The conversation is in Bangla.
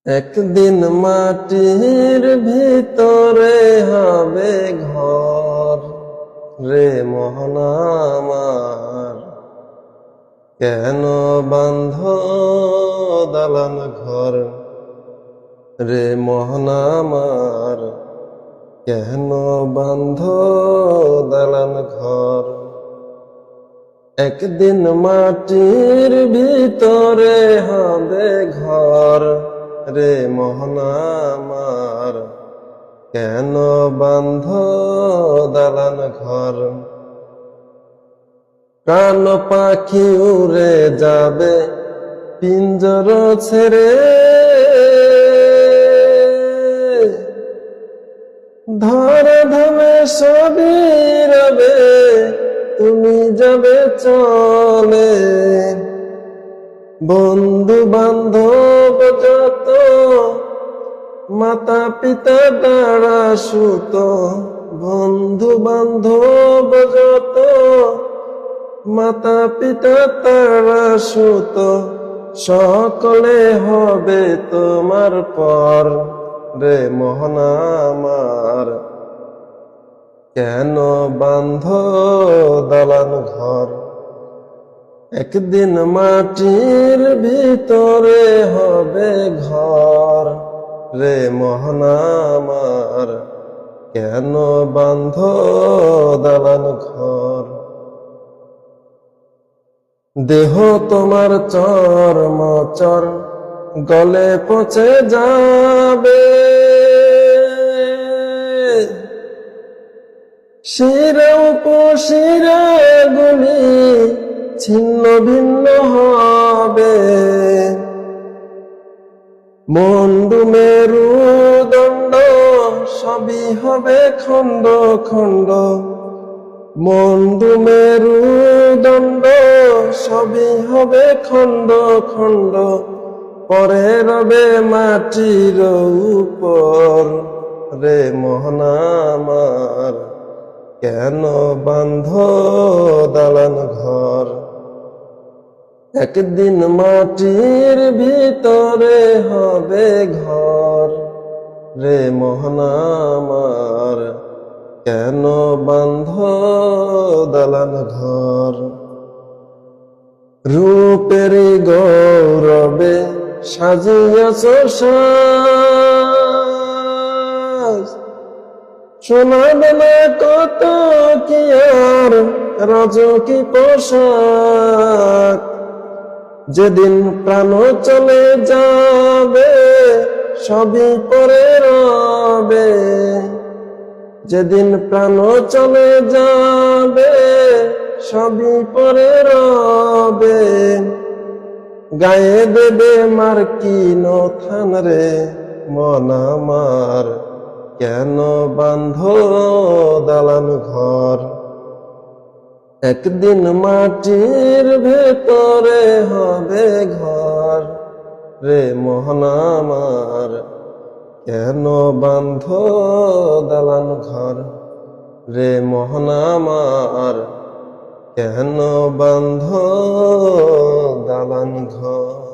একদিন মাটির ভিতরে হবে ঘর রে মহান আমার, কেন বাঁধ দালান ঘর রে মহান আমার, কেন বাঁধ দালান ঘর। একদিন মাটির ভিতরে হবে ঘর রে মহান আমার, কেন বাঁধ দালান ঘর। প্রাণ পাখি উড়ে যাবে পিঞ্জর ছেড়ে, ধরা ধামে সবই রবে, তুমি যাবে চলে। বন্ধু বান্ধব যত, মাতা পিতা দ্বারা সুত, বন্ধু বান্ধব যত, মাতা পিতা তারা সুত, সকলে হবে তোমার পর রে মহান আমার, কেন বাঁধ দালান ঘর। একদিন মাটির ভিতরে হবে ঘর রে মহান আমার, কেন বাঁধ দালান ঘর। দেহ তোমার চর্ম চর গলে পচে যাবে, শিরা উপশিরা গুলি ছিন্ন ভিন্ন হবে। মুন্ডু মেরুদণ্ড সবই হবে খণ্ড খণ্ড, মুন্ডু মেরুদণ্ড সবই হবে খণ্ড খণ্ড, পরে রবে মাটির উপর রে মহান আমার, কেন বাঁধ দালান ঘর। একদিন মাটির ভিতরে হবে ঘর রে মহান আমার, কেন বাঁধ দালান ঘর। রূপের গৌরবে সাজিয়াছ সাজ, শোনাবে না কত কি আর রাজকী পোশাক। যেদিন প্রাণ চলে যাবে সবই পরে রবে, যেদিন প্রাণ চলে যাবে সবই পরে রবে। গায়ে দেবে মার্কিন থান রে মন আমার, কেন বাঁধ দালান ঘর। একদিন মাটির ভেতরে হবে ঘর রে মহান আমার, কেন বাঁধ দালান ঘর রে মহান আমার, কেন বাঁধ দালান ঘর।